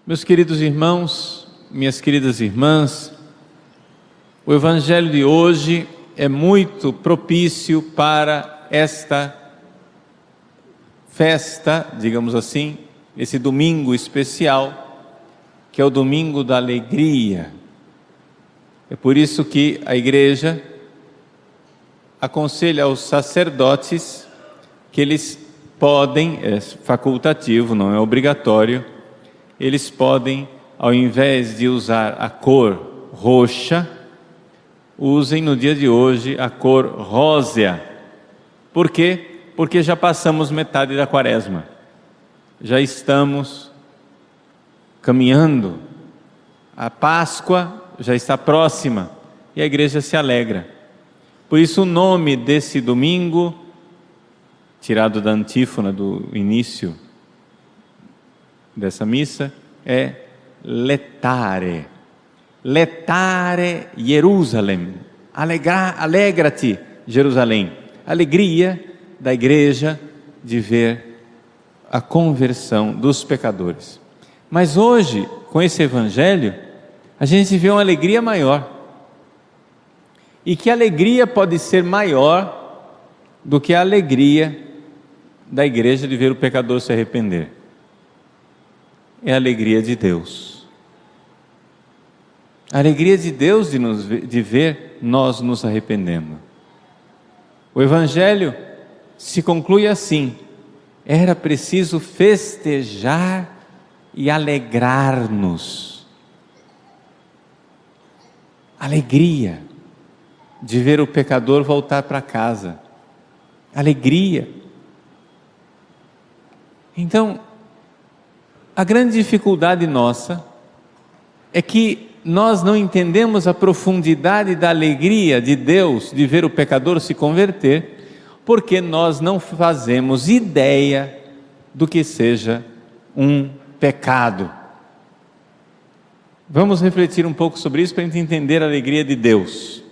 Meus queridos irmãos, minhas queridas irmãs, o Evangelho de hoje é muito propício para esta festa, digamos assim, esse domingo especial, que é o domingo da alegria. É por isso que a igreja aconselha aos sacerdotes que eles podem, é facultativo, não é obrigatório, eles podem, ao invés de usar a cor roxa, usem no dia de hoje a cor rósea. Por quê? Porque já passamos metade da quaresma, já estamos caminhando, a Páscoa já está próxima e a igreja se alegra. Por isso o nome desse domingo, tirado da antífona do início dessa missa, é Letare. Letare Jerusalém. Alegra-te, Jerusalém. Alegria da igreja de ver a conversão dos pecadores. Mas hoje, com esse evangelho, a gente vê uma alegria maior. E que alegria pode ser maior do que a alegria da igreja de ver o pecador se arrepender? É a alegria de Deus. A alegria de Deus de ver nós nos arrependendo. O Evangelho se conclui assim: era preciso festejar e alegrar-nos. Alegria de ver o pecador voltar para casa. Alegria. Então, a grande dificuldade nossa é que nós não entendemos a profundidade da alegria de Deus de ver o pecador se converter, porque nós não fazemos ideia do que seja um pecado. Vamos refletir um pouco sobre isso para a gente entender a alegria de Deus.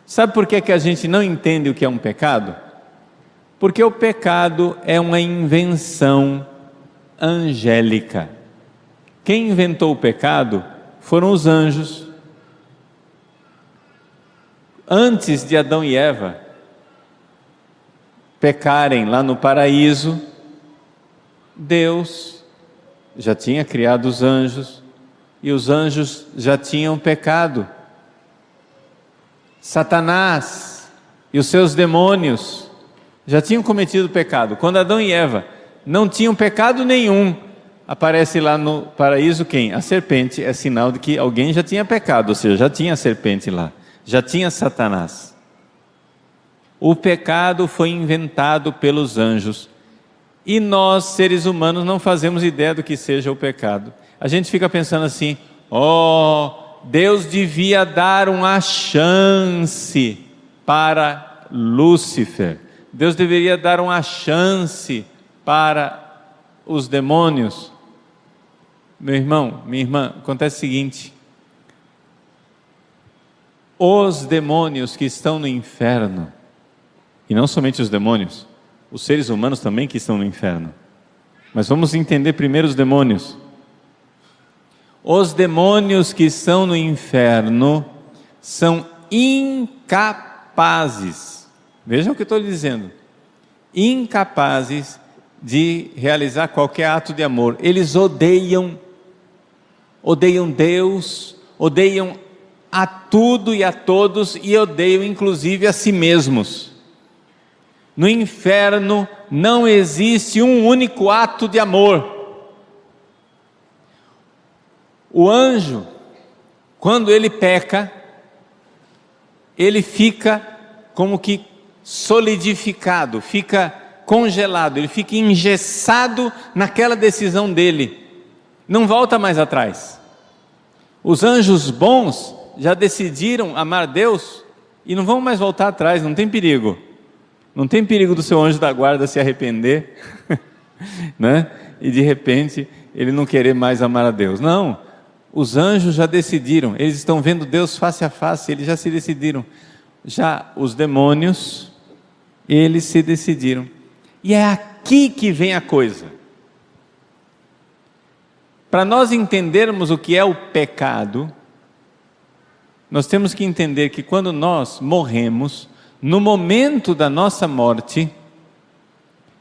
Sabe por que a gente não entende o que é um pecado? Porque o pecado é uma invenção angélica. Quem inventou o pecado foram os anjos. Antes de Adão e Eva pecarem lá no paraíso, Deus já tinha criado os anjos e os anjos já tinham pecado. Satanás e os seus demônios já tinham cometido pecado. Quando Adão e Eva não tinham pecado nenhum, aparece lá no paraíso quem? A serpente. É sinal de que alguém já tinha pecado, ou seja, já tinha a serpente lá, já tinha Satanás. O pecado foi inventado pelos anjos e nós, seres humanos, não fazemos ideia do que seja o pecado. A gente fica pensando assim: Deus devia dar uma chance para Lúcifer, Deus deveria dar uma chance para os demônios. Meu irmão, minha irmã, acontece o seguinte: os demônios que estão no inferno, e não somente os demônios, os seres humanos também que estão no inferno, mas vamos entender primeiro os demônios. Os demônios que estão no inferno são incapazes, vejam o que eu estou lhe dizendo, incapazes de realizar qualquer ato de amor. Eles odeiam Deus, odeiam a tudo e a todos e odeiam inclusive a si mesmos. No inferno não existe um único ato de amor. O anjo, quando ele peca, ele fica como que solidificado, fica congelado, ele fica engessado naquela decisão dele, não volta mais atrás. Os anjos bons já decidiram amar Deus e não vão mais voltar atrás, não tem perigo. Não tem perigo do seu anjo da guarda se arrepender, né? E de repente ele não querer mais amar a Deus. Não, os anjos já decidiram, eles estão vendo Deus face a face, eles já se decidiram. Já os demônios, eles se decidiram. E é aqui que vem a coisa. Para nós entendermos o que é o pecado, nós temos que entender que quando nós morremos, no momento da nossa morte,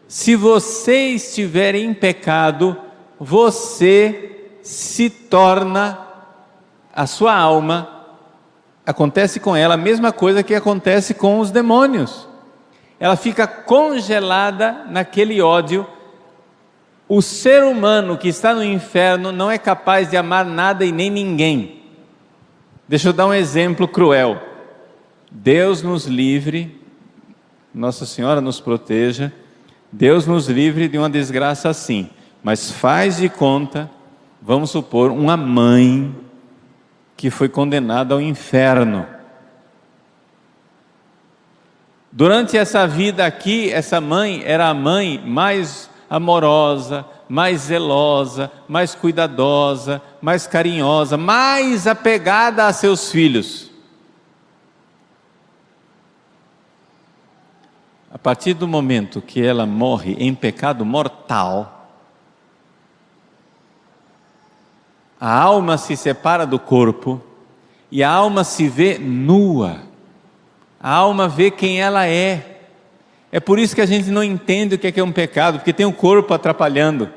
se você estiver em pecado, você se torna, a sua alma, acontece com ela a mesma coisa que acontece com os demônios. Ela fica congelada naquele ódio. O ser humano que está no inferno não é capaz de amar nada e nem ninguém. Deixa eu dar um exemplo cruel. Deus nos livre, Nossa Senhora nos proteja, Deus nos livre de uma desgraça assim. Mas faz de conta, vamos supor, uma mãe que foi condenada ao inferno. Durante essa vida aqui, essa mãe era a mãe mais amorosa, mais zelosa, mais cuidadosa, mais carinhosa, mais apegada a seus filhos. A partir do momento que ela morre em pecado mortal, a alma se separa do corpo e a alma se vê nua. A alma vê quem ela é. É por isso que a gente não entende o que é um pecado, porque tem o corpo atrapalhando.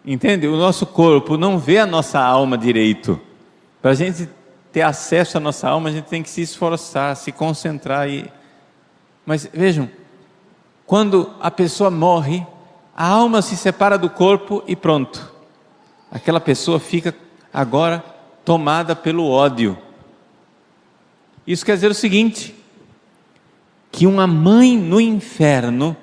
Entende? O nosso corpo não vê a nossa alma direito. Para a gente ter acesso à nossa alma, a gente tem que se esforçar, se concentrar. Mas vejam, quando a pessoa morre, a alma se separa do corpo e pronto. Aquela pessoa fica agora tomada pelo ódio. Isso quer dizer o seguinte, que uma mãe no inferno,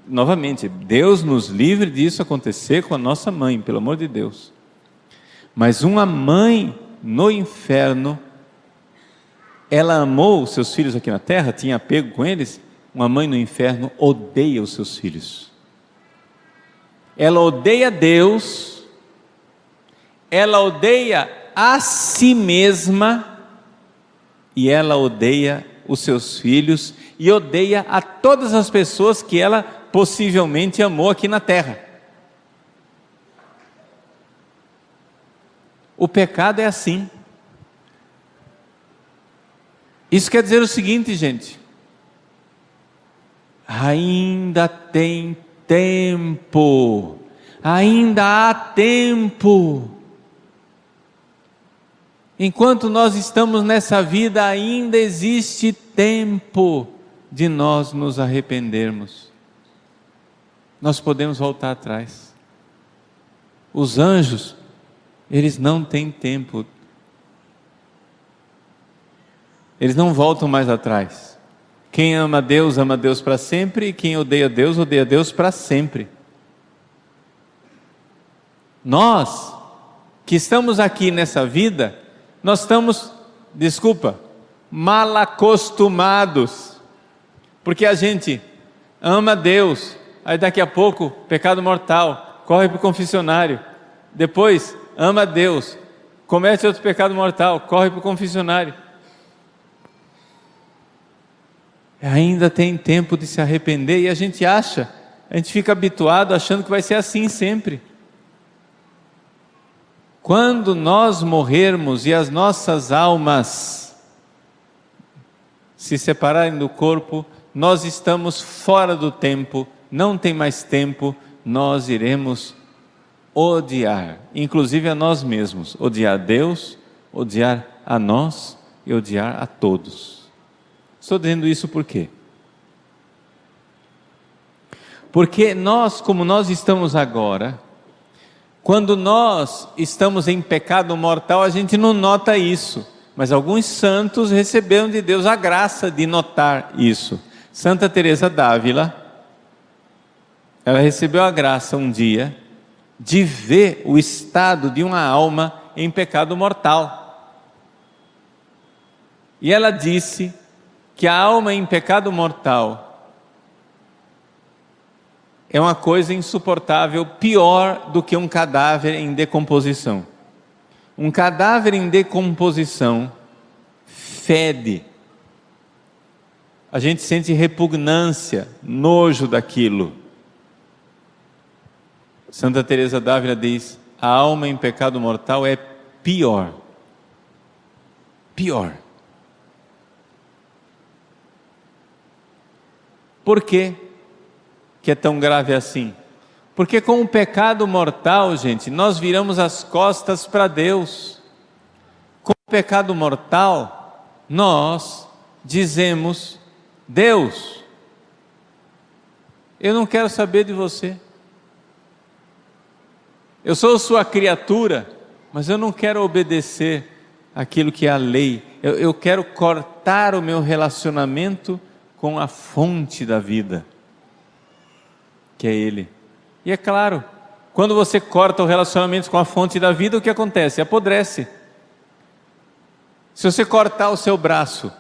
novamente, Deus nos livre disso acontecer com a nossa mãe, pelo amor de Deus. Mas uma mãe no inferno, ela amou os seus filhos aqui na terra, tinha apego com eles. Uma mãe no inferno odeia os seus filhos. Ela odeia Deus, ela odeia a si mesma e ela odeia os seus filhos e odeia a todas as pessoas que ela possivelmente amou aqui na terra. O pecado é assim. Isso quer dizer o seguinte, gente: ainda tem tempo, ainda há tempo. Enquanto nós estamos nessa vida, ainda existe tempo de nós nos arrependermos. Nós podemos voltar atrás. Os anjos, eles não têm tempo. Eles não voltam mais atrás. Quem ama Deus para sempre, e quem odeia Deus para sempre. Nós, que estamos aqui nessa vida, nós estamos, mal acostumados, porque a gente ama Deus, aí daqui a pouco, pecado mortal, corre para o confessionário, depois ama Deus, comete outro pecado mortal, corre para o confessionário. Ainda tem tempo de se arrepender e a gente fica habituado achando que vai ser assim sempre. Quando nós morrermos e as nossas almas se separarem do corpo, nós estamos fora do tempo, não tem mais tempo, nós iremos odiar, inclusive a nós mesmos, odiar Deus, odiar a nós e odiar a todos. Estou dizendo isso por quê? Porque nós, como nós estamos agora, quando nós estamos em pecado mortal, a gente não nota isso, mas alguns santos receberam de Deus a graça de notar isso. Santa Teresa d'Ávila, ela recebeu a graça um dia de ver o estado de uma alma em pecado mortal. E ela disse que a alma em pecado mortal é uma coisa insuportável, pior do que um cadáver em decomposição. Um cadáver em decomposição fede. A gente sente repugnância, nojo daquilo. Santa Teresa d'Ávila diz: a alma em pecado mortal é pior. Pior. Por quê que é tão grave assim? Porque com o pecado mortal, gente, nós viramos as costas para Deus. Com o pecado mortal, nós dizemos: Deus, eu não quero saber de você. Eu sou sua criatura, mas eu não quero obedecer aquilo que é a lei. Eu quero cortar o meu relacionamento com a fonte da vida, que é Ele. E é claro, quando você corta o relacionamento com a fonte da vida, o que acontece? Apodrece. Se você cortar o seu braço,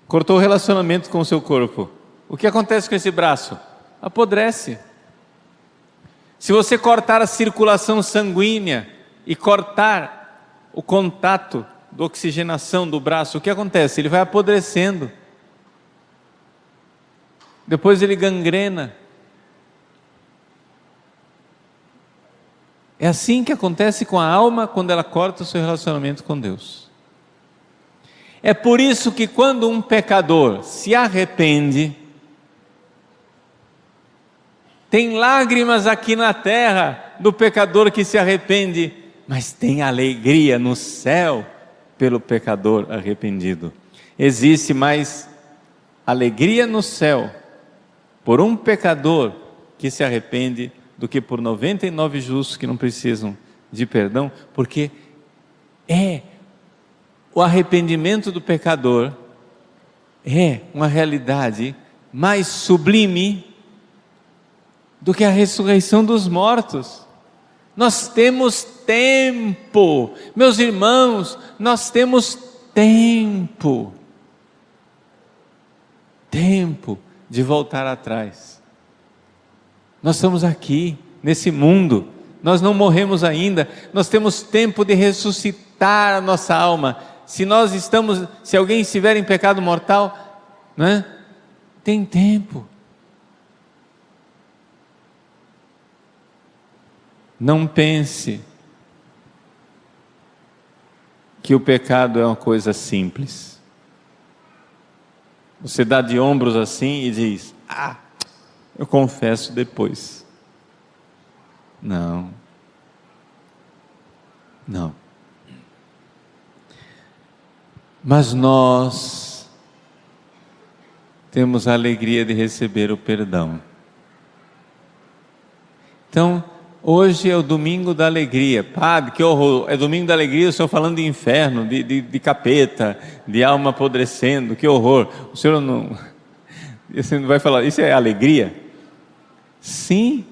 cortou o relacionamento com o seu corpo, o que acontece com esse braço? Apodrece. Se você cortar a circulação sanguínea e cortar o contato da oxigenação do braço, o que acontece? Ele vai apodrecendo. Depois ele gangrena. É assim que acontece com a alma quando ela corta o seu relacionamento com Deus. É por isso que quando um pecador se arrepende, tem lágrimas aqui na terra do pecador que se arrepende, mas tem alegria no céu pelo pecador arrependido. Existe mais alegria no céu por um pecador que se arrepende do que por 99 justos que não precisam de perdão, porque o arrependimento do pecador é uma realidade mais sublime do que a ressurreição dos mortos. Nós temos tempo, meus irmãos, nós temos tempo de voltar atrás. Nós estamos aqui, nesse mundo, nós não morremos ainda, nós temos tempo de ressuscitar a nossa alma. Se alguém estiver em pecado mortal, né? Tem tempo. Não pense que o pecado é uma coisa simples. Você dá de ombros assim e diz: eu confesso depois. Não. Mas nós temos a alegria de receber o perdão. Então, hoje é o domingo da alegria. Padre, que horror, é domingo da alegria, o senhor falando de inferno, de capeta, de alma apodrecendo, que horror. O senhor não vai falar, isso é alegria? Sim,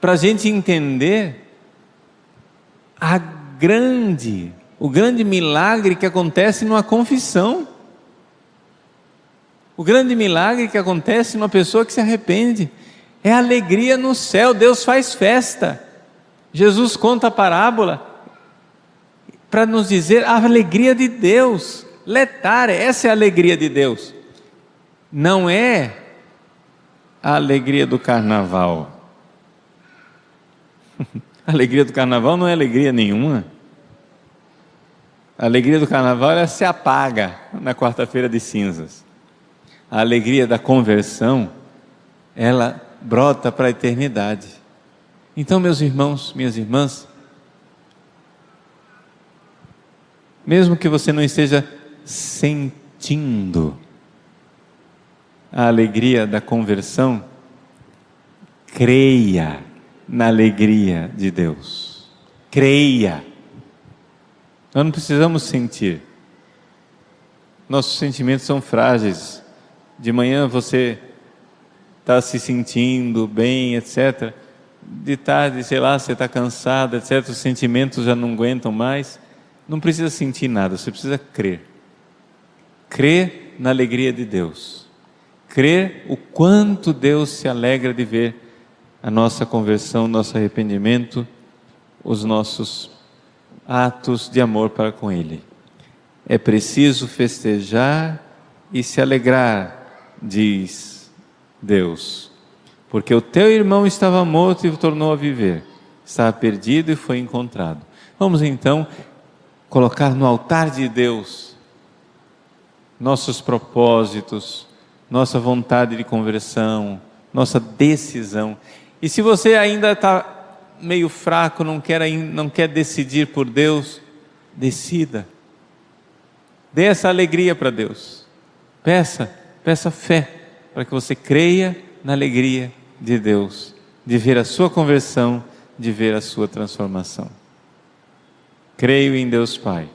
para a gente entender o grande milagre que acontece numa confissão, o grande milagre que acontece numa pessoa que se arrepende, é alegria no céu. Deus faz festa. Jesus conta a parábola para nos dizer a alegria de Deus, letare, essa é a alegria de Deus, não é a alegria do carnaval. A alegria do carnaval não é alegria nenhuma. A alegria do carnaval ela se apaga na quarta-feira de cinzas. A alegria da conversão, ela brota para a eternidade. Então, meus irmãos, minhas irmãs, mesmo que você não esteja sentindo a alegria da conversão, creia na alegria de Deus. Creia. Nós não precisamos sentir. Nossos sentimentos são frágeis. De manhã você está se sentindo bem, etc. De tarde, sei lá, você está cansado, etc. Os sentimentos já não aguentam mais. Não precisa sentir nada, você precisa crer. Crer na alegria de Deus. Crer o quanto Deus se alegra de ver a nossa conversão, nosso arrependimento, os nossos atos de amor para com Ele. É preciso festejar e se alegrar, diz Deus, porque o teu irmão estava morto e o tornou a viver. estava perdido e foi encontrado. Vamos então colocar no altar de Deus nossos propósitos, nossa vontade de conversão, nossa decisão. E se você ainda está meio fraco, não quer decidir por Deus, decida. Dê essa alegria para Deus. Peça fé, para que você creia na alegria de Deus, de ver a sua conversão, de ver a sua transformação. Creio em Deus Pai,